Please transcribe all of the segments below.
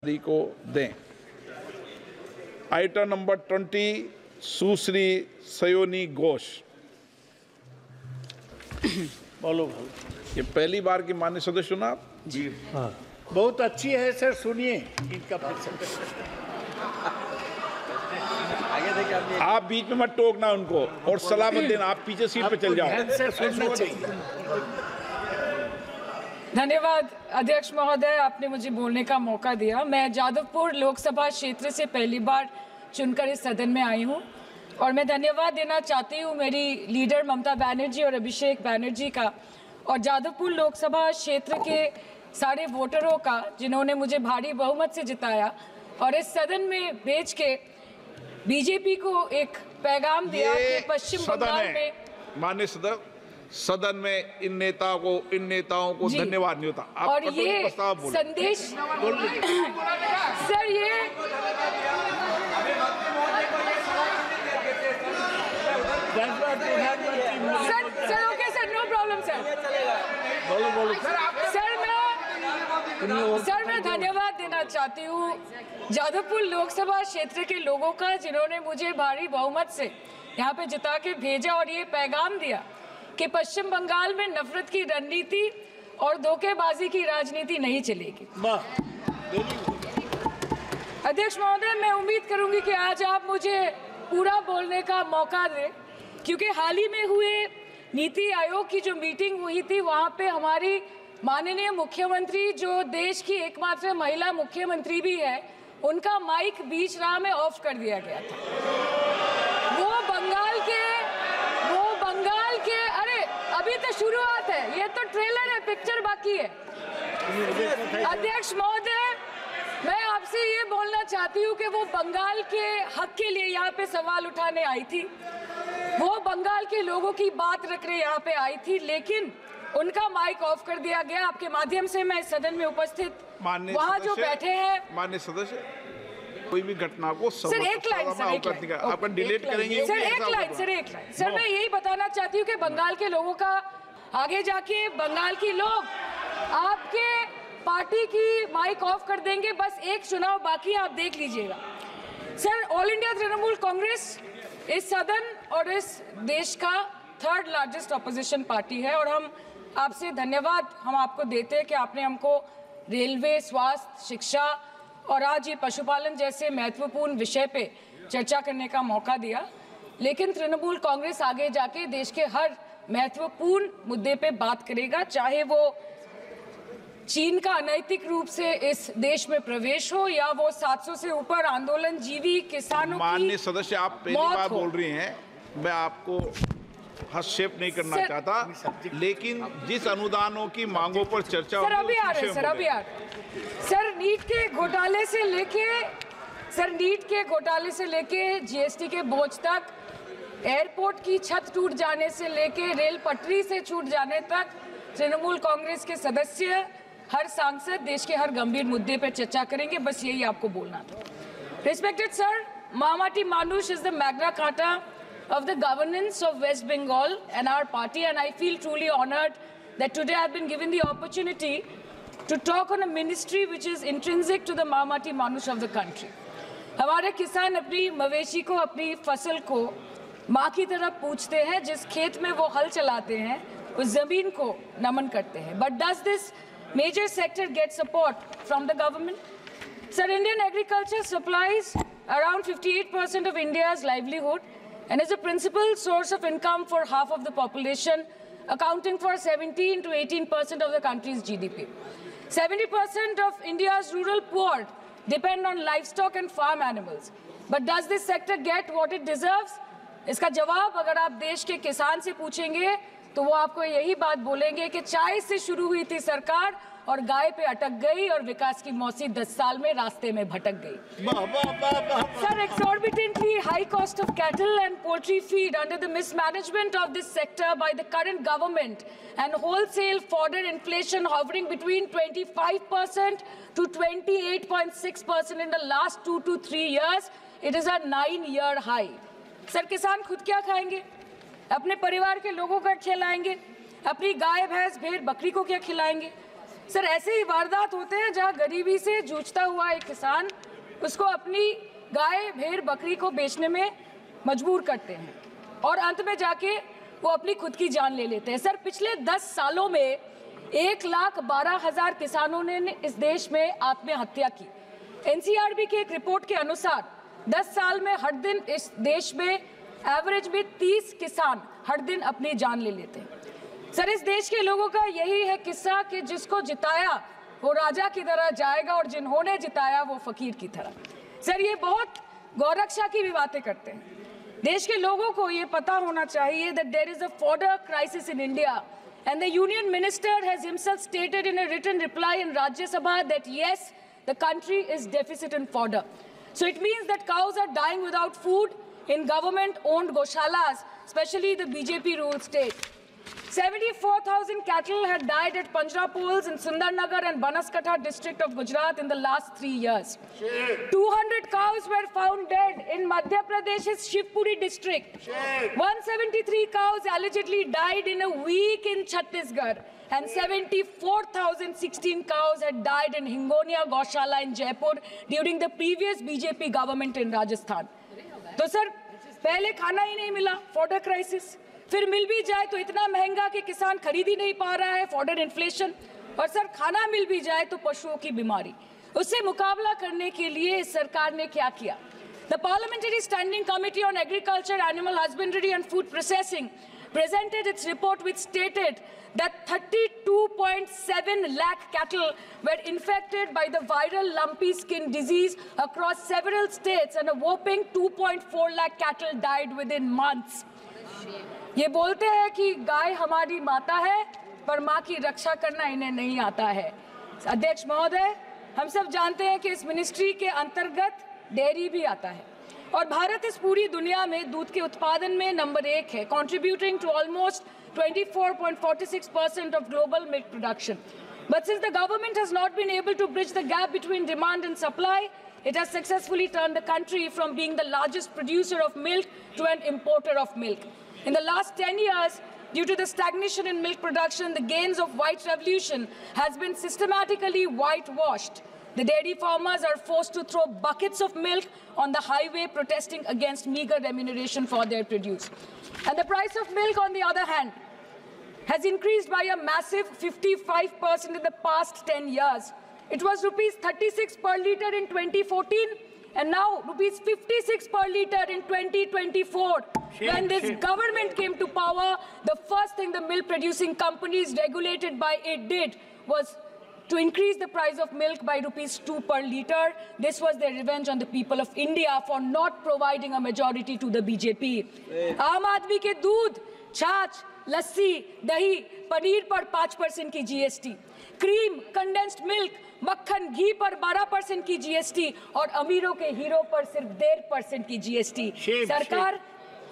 को दें। Item number 20 सुश्री सयोनी घोष। बोलो। ये पहली बार की माननीय सदस्य सुना आप? जी हाँ, बहुत अच्छी है सर, सुनिए इनका आप बीच में मत टोकना उनको और सलाह मत देना, आप पीछे सीट पे चल जाओ। धन्यवाद अध्यक्ष महोदय, आपने मुझे बोलने का मौका दिया। मैं जादवपुर लोकसभा क्षेत्र से पहली बार चुनकर इस सदन में आई हूं और मैं धन्यवाद देना चाहती हूं मेरी लीडर ममता बनर्जी और अभिषेक बनर्जी का और जादवपुर लोकसभा क्षेत्र के सारे वोटरों का जिन्होंने मुझे भारी बहुमत से जिताया और इस सदन में भेज के बीजेपी को एक पैगाम दिया कि पश्चिम बंगाल में माननीय सदन में इन नेताओं को धन्यवाद नहीं होता। आप और ये संदेश सर, ये sir okay sir, no problem sir. Sir मैं धन्यवाद देना चाहती हूँ जादवपुर लोकसभा क्षेत्र के लोगों का जिन्होंने मुझे भारी बहुमत से यहाँ पे जिता के भेजा और ये पैगाम दिया कि पश्चिम बंगाल में नफरत की रणनीति और धोखेबाजी की राजनीति नहीं चलेगी। अध्यक्ष महोदय, मैं उम्मीद करूंगी कि आज आप मुझे पूरा बोलने का मौका दें, क्योंकि हाल ही में हुए नीति आयोग की जो मीटिंग हुई थी वहां पे हमारी माननीय मुख्यमंत्री, जो देश की एकमात्र महिला मुख्यमंत्री भी है, उनका माइक बीच राह में ऑफ कर दिया गया था। वो बंगाल के अरे अभी तो शुरुआत है, ये तो ट्रेलर है, पिक्चर बाकी है। अध्यक्ष महोदय, मैं आपसे ये बोलना चाहती हूँ कि वो बंगाल के हक के लिए यहाँ पे सवाल उठाने आई थी, वो बंगाल के लोगों की बात रखने यहाँ पे आई थी, लेकिन उनका माइक ऑफ कर दिया गया। आपके माध्यम से मैं इस सदन में उपस्थित वहाँ जो बैठे हैं माननीय सदस्य, कोई भी घटना को सर एक लाइन आपका डिलीट करेंगे सर, एक लाइन सर, मैं यही बताना चाहती हूँ कि बंगाल के लोगों का आगे जाके बंगाल की लोग आपके पार्टी की माइक ऑफ कर देंगे। बस एक चुनाव बाकी, आप देख लीजिएगा। Sir, all India Trinamool Congress इस सदन और इस देश का 3rd लार्जेस्ट ऑपोजिशन पार्टी है और हम आपसे धन्यवाद हम आपको देते हैं कि आपने हमको रेलवे, स्वास्थ्य, शिक्षा और आज ये पशुपालन जैसे महत्वपूर्ण विषय पे चर्चा करने का मौका दिया। लेकिन तृणमूल कांग्रेस आगे जाके देश के हर महत्वपूर्ण मुद्दे पे बात करेगा, चाहे वो चीन का अनैतिक रूप से इस देश में प्रवेश हो या वो 700 से ऊपर आंदोलन जीवी किसानों की। माननीय सदस्य, आप पहली बार बोल रही हैं, मैं आपको हस्तक्षेप नहीं करना चाहता, लेकिन जिस अनुदानों की मांगों पर चर्चा सर अभी आ रहे हैं सर, नीट के घोटाले से लेके जीएसटी के बोझ तक, एयरपोर्ट की छत टूट जाने से लेके रेल पटरी से छूट जाने तक तृणमूल कांग्रेस के सदस्य, हर सांसद देश के हर गंभीर मुद्दे पर चर्चा करेंगे। बस यही आपको बोलना था। रिस्पेक्टेड सर, मामाटी मानुष is the Magna carta of the governance of West Bengal and our party, and I feel truly honored that today I've been given the opportunity to talk on a ministry which is intrinsic to the Mamati Manush of the country. हमारे किसान अपनी मवेशी को, अपनी फसल को माँ की तरह पूछते हैं, जिस खेत में वो हल चलाते हैं उस जमीन को नमन करते हैं। But does this major sector get support from the government? Sir, Indian agriculture supplies around 58% of India's livelihood and is a principal source of income for half of the population, accounting for 17 to 18% of the country's GDP. 70% of India's rural poor depend on livestock and farm animals. But does this sector get what it deserves? इसका जवाब अगर आप देश के किसान से पूछेंगे तो वो आपको यही बात बोलेंगे कि चाय से शुरू हुई थी सरकार और गाय पे अटक गई और विकास की मौसी 10 साल में रास्ते में भटक गई। Sir, exorbitantly high cost of cattle and poultry feed under the mismanagement of this sector by the current government and wholesale fodder inflation hovering between 25% to 28.6% in the last 2 to 3 years, it is a 9-year high. Sir, किसान खुद क्या खाएंगे? अपने परिवार के लोगों का खिलाएंगे? अपनी गाय, भैंस, भेड़, बकरी को क्या खिलाएंगे? सर ऐसे ही वारदात होते हैं जहां गरीबी से जूझता हुआ एक किसान उसको अपनी गाय भेड़ बकरी को बेचने में मजबूर करते हैं और अंत में जाके वो अपनी खुद की जान ले लेते हैं। सर पिछले 10 सालों में 1,12,000 किसानों ने इस देश में आत्महत्या की। एनसीआरबी की एक रिपोर्ट के अनुसार 10 साल में हर दिन इस देश में एवरेज में 30 किसान हर दिन अपनी जान ले लेते हैं। सर इस देश के लोगों का यही है किस्सा कि जिसको जिताया वो राजा की तरह जाएगा और जिन्होंने जिताया वो फकीर की तरह। सर ये बहुत गौरक्षा की भी बातें करते हैं। देश के लोगों को ये पता होना चाहिए that there is a fodder crisis in India and the union minister has himself stated in a written reply in Rajya Sabha that yes, the country is deficit in fodder. So it means that cows are dying without food in government-owned goshalas, especially the BJP-ruled state. 74,000 cattle had died at Panjrapols in Sundarnagar and Banaskantha district of Gujarat in the last 3 years. 200 cows were found dead in Madhya Pradesh's Shivpuri district. 173 cows allegedly died in a week in Chhattisgarh. And 74,016 cows had died in Hingonia Gaushala in Jaipur during the previous BJP government in Rajasthan. तो sir पहले खाना ही नहीं मिला, fodder crisis, फिर मिल भी जाए तो इतना महंगा कि किसान खरीद ही नहीं पा रहा है, फॉडर इन्फ्लेशन, और सर खाना मिल भी जाए तो पशुओं की बीमारी। उससे मुकाबला करने के लिए इस सरकार ने क्या किया? The Parliamentary Standing Committee on Agriculture, Animal Husbandry and Food Processing presented its report which stated that 32.7 lakh cattle were infected by the viral lumpy skin disease across several states and a whopping 2.4 lakh cattle died within months. ये बोलते हैं कि गाय हमारी माता है पर माँ की रक्षा करना इन्हें नहीं आता है। अध्यक्ष महोदय, हम सब जानते हैं कि इस मिनिस्ट्री के अंतर्गत डेयरी भी आता है और भारत इस पूरी दुनिया में दूध के उत्पादन में नंबर 1 है, contributing to almost 24.46% of global milk production. But since the government has not been able to bridge the gap between demand and supply, it has successfully turned the country from being the largest producer of milk to an importer of milk. In the last 10 years, due to the stagnation in milk production, the gains of white revolution has been systematically whitewashed. The dairy farmers are forced to throw buckets of milk on the highway protesting against meager remuneration for their produce. And the price of milk, on the other hand, has increased by a massive 55% in the past 10 years. It was rupees 36 per litre in 2014 and now rupees 56 per litre in 2024. When this government came to power, the first thing the milk producing companies regulated by it did was to increase the price of milk by rupees 2 per litre. This was their revenge on the people of India for not providing a majority to the BJP. आम आदमी के दूध, छाछ, लस्सी, दही, पनीर पर 5% की GST, cream, condensed milk, मक्खन, घी पर 12% की GST और अमीरों के हीरो पर सिर्फ 1.5% की GST। सरकार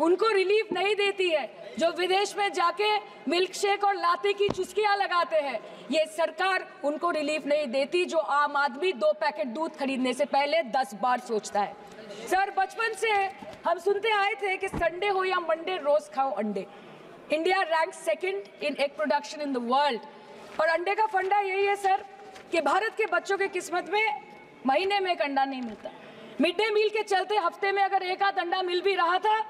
उनको रिलीफ नहीं देती है जो विदेश में जाके मिल्क शेक और लाते की चुस्कियां लगाते हैं। ये सरकार उनको रिलीफ नहीं देती जो आम आदमी 2 पैकेट दूध खरीदने से पहले 10 बार सोचता है। सर बचपन से हम सुनते आए थे कि संडे हो या मंडे रोज खाओ अंडे। India rank 2nd in egg production in the world और अंडे का फंडा यही है सर कि भारत के बच्चों के किस्मत में महीने में एक अंडा नहीं मिलता। मिड डे मील के चलते हफ्ते में अगर एक आध अंडा मिल भी रहा था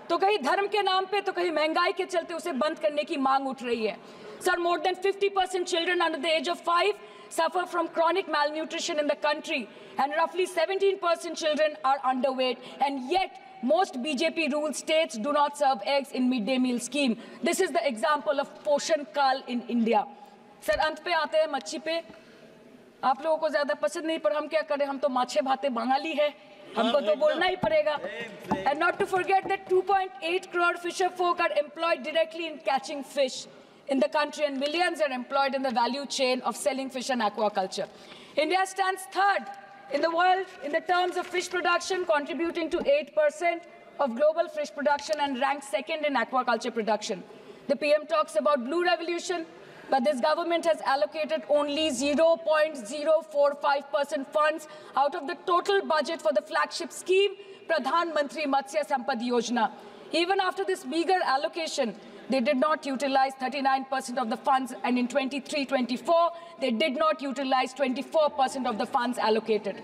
तो कहीं धर्म के नाम पे तो कहीं महंगाई के चलते उसे बंद करने की मांग उठ रही है। Sir more than 50% children under the age of 5 suffer from chronic malnutrition in the country and roughly 17% children are underweight and yet most BJP ruled states do not serve eggs in midday meal scheme. This is the example of Poshan Kal in India. Sir अंत पे आते हैं मच्छी पे। आप लोगों को ज्यादा पसंद नहीं पर हम क्या करें, हम तो माछे भाते बंगाली है, हमको तो बोलना ही पड़ेगा। And not to forget that 2.8 crore fisher folk are employed directly in catching fish in the country and millions are employed in the value chain of selling fish and aquaculture. India stands 3rd in the world in the terms of fish production, contributing to 8% of global fish production and ranks 2nd in aquaculture production. The PM talks about blue revolution, but this government has allocated only 0.045% funds out of the total budget for the flagship scheme, Pradhan Mantri Matsya Sampad Yojana. Even after this meager allocation, they did not utilize 39% of the funds, and in 23-24, they did not utilize 24% of the funds allocated.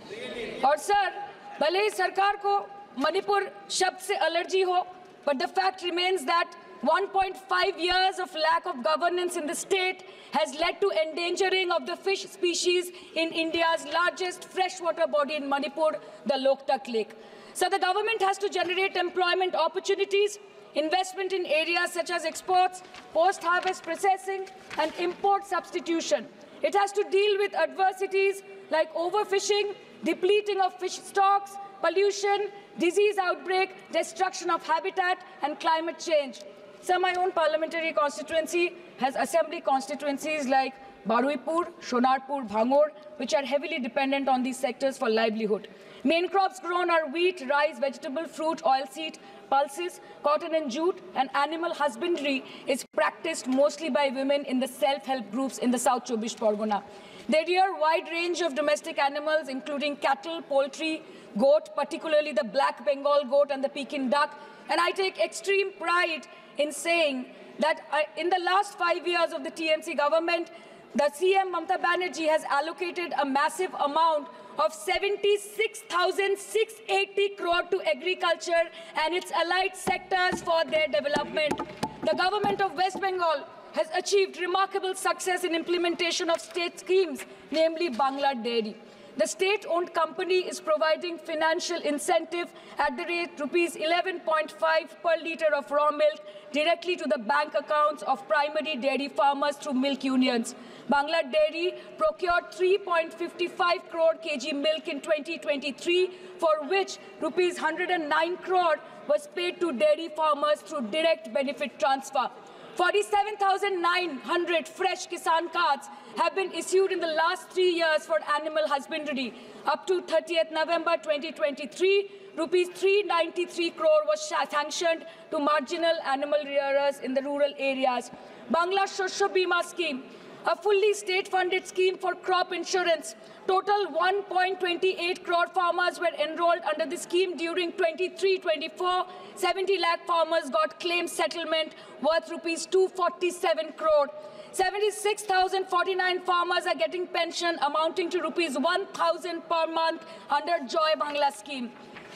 और sir, भले ही सरकार को मणिपुर शब्द से allergy हो, but the fact remains that 1.5 years of lack of governance in the state has led to endangering of the fish species in India's largest freshwater body in Manipur, the Loktak Lake. So the government has to generate employment opportunities, investment in areas such as exports, post-harvest processing, and import substitution. It has to deal with adversities like overfishing, depleting of fish stocks, pollution, disease outbreak, destruction of habitat, and climate change. So my own parliamentary constituency has assembly constituencies like Baruipur, Shonarpur, Bhangor, which are heavily dependent on these sectors for livelihood. Main crops grown are wheat, rice, vegetable, fruit, oilseed, pulses, cotton and jute, and animal husbandry is practiced mostly by women in the self-help groups in the South Chobbish Pargona. They rear a wide range of domestic animals, including cattle, poultry, goat, particularly the black Bengal goat and the Pekin duck. And I take extreme pride in saying that in the last 5 years of the TMC government, the CM Mamata Banerjee has allocated a massive amount of 76,680 crore to agriculture and its allied sectors for their development. The government of West Bengal has achieved remarkable success in implementation of state schemes, namely Bangla Dairy. The state-owned company is providing financial incentive at the rate rupees 11.5 per litre of raw milk directly to the bank accounts of primary dairy farmers through milk unions. Bangla Dairy procured 3.55 crore kg milk in 2023, for which rupees 109 crore was paid to dairy farmers through direct benefit transfer. 47,900 fresh Kisan cards have been issued in the last 3 years for animal husbandry. Up to 30th November 2023, rupees 393 crore was sanctioned to marginal animal rearers in the rural areas. Bangla Shosho Bima Scheme, a fully state-funded scheme for crop insurance. Total 1.28 crore farmers were enrolled under the scheme during 23-24. 70 lakh farmers got claim settlement worth rupees 247 crore. 76,049 farmers are getting pension amounting to rupees 1,000 per month under Joy Bangla scheme.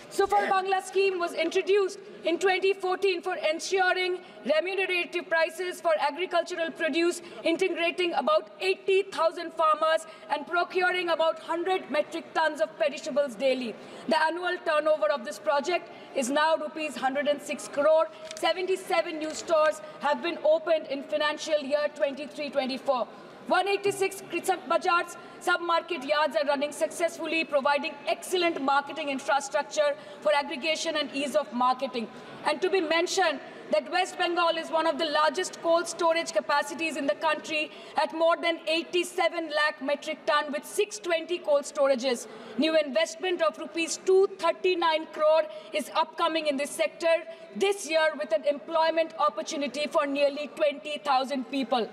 Super Bangla scheme was introduced in 2014 for ensuring remunerative prices for agricultural produce, integrating about 80,000 farmers and procuring about 100 metric tons of perishables daily. The annual turnover of this project is now rupees 106 crore. 77 new stores have been opened in financial year 23-24. 186 Krisak Bazars sub-market yards are running successfully, providing excellent marketing infrastructure for aggregation and ease of marketing. And to be mentioned that West Bengal is one of the largest cold storage capacities in the country at more than 87 lakh metric ton with 620 cold storages. New investment of rupees 239 crore is upcoming in this sector this year with an employment opportunity for nearly 20,000 people.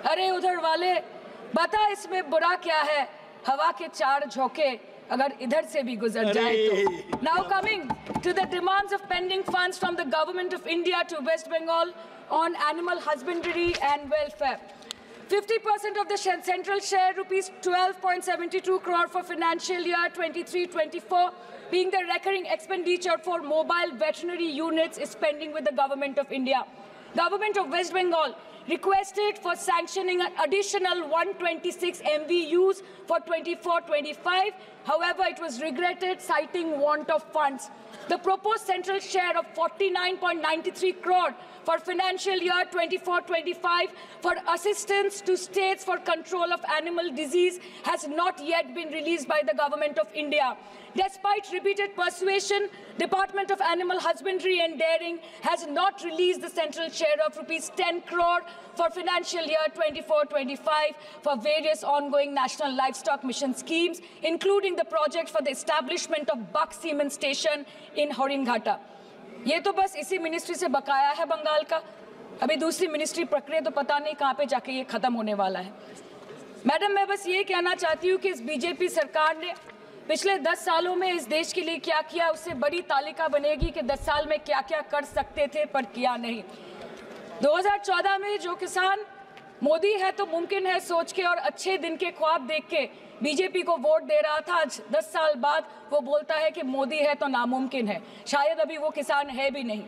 अरे उधर वाले बता इसमें बुरा क्या है, हवा के चार झोंके अगर इधर से भी गुजर जाए तो. Now coming to the demands of pending funds from the government of India to West Bengal on animal husbandry and welfare. 50% of the central share, rupees 12.72 crore for financial year 23-24, being the recurring expenditure for mobile veterinary units, is pending with the government of India. Government of West Bengal requested for sanctioning an additional 126 MVUs for 24-25. However, it was regretted, citing want of funds. The proposed central share of 49.93 crore for financial year 24-25 for assistance to states for control of animal disease has not yet been released by the government of India. Despite repeated persuasion, Department of Animal Husbandry and Dairying has not released the central share of rupees 10 crore for financial year 24-25 for various ongoing national livestock mission schemes, including the project for the establishment of Buck Semen Station in Horinghata. ये तो बस इसी ministry से बकाया है बंगाल का. अभी दूसरी मिनिस्ट्री प्रक्रिया तो पता नहीं कहाँ पे जाके ये खत्म होने वाला है. मैडम, मैं बस ये कहना चाहती हूँ कि इस बीजेपी सरकार ने पिछले 10 सालों में इस देश के लिए क्या किया, उससे बड़ी तालिका बनेगी कि 10 साल में क्या क्या कर सकते थे पर किया नहीं. 2014 में जो किसान मोदी है तो मुमकिन है सोच के और अच्छे दिन के ख्वाब देख के बीजेपी को वोट दे रहा था, आज 10 साल बाद वो बोलता है कि मोदी है तो नामुमकिन है। शायद अभी वो किसान है भी नहीं।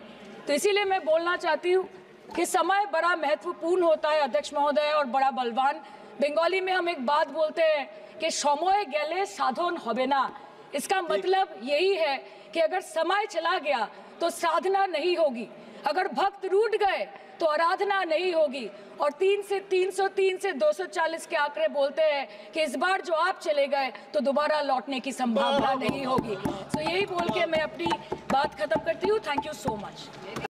तो इसीलिए मैं बोलना चाहती हूँ कि समय बड़ा महत्वपूर्ण होता है अध्यक्ष महोदय, और बड़ा बलवान। बंगाली में हम एक बात बोलते हैं कि समय गेले साधन होबे ना। इसका मतलब यही है कि अगर समय चला गया तो साधना नहीं होगी, अगर भक्त रूठ गए तो आराधना नहीं होगी। और 3 से 303 से 240 के आंकड़े बोलते हैं कि इस बार जो आप चले गए तो दोबारा लौटने की संभावना नहीं होगी। तो यही बोल के मैं अपनी बात खत्म करती हूँ। Thank you so much.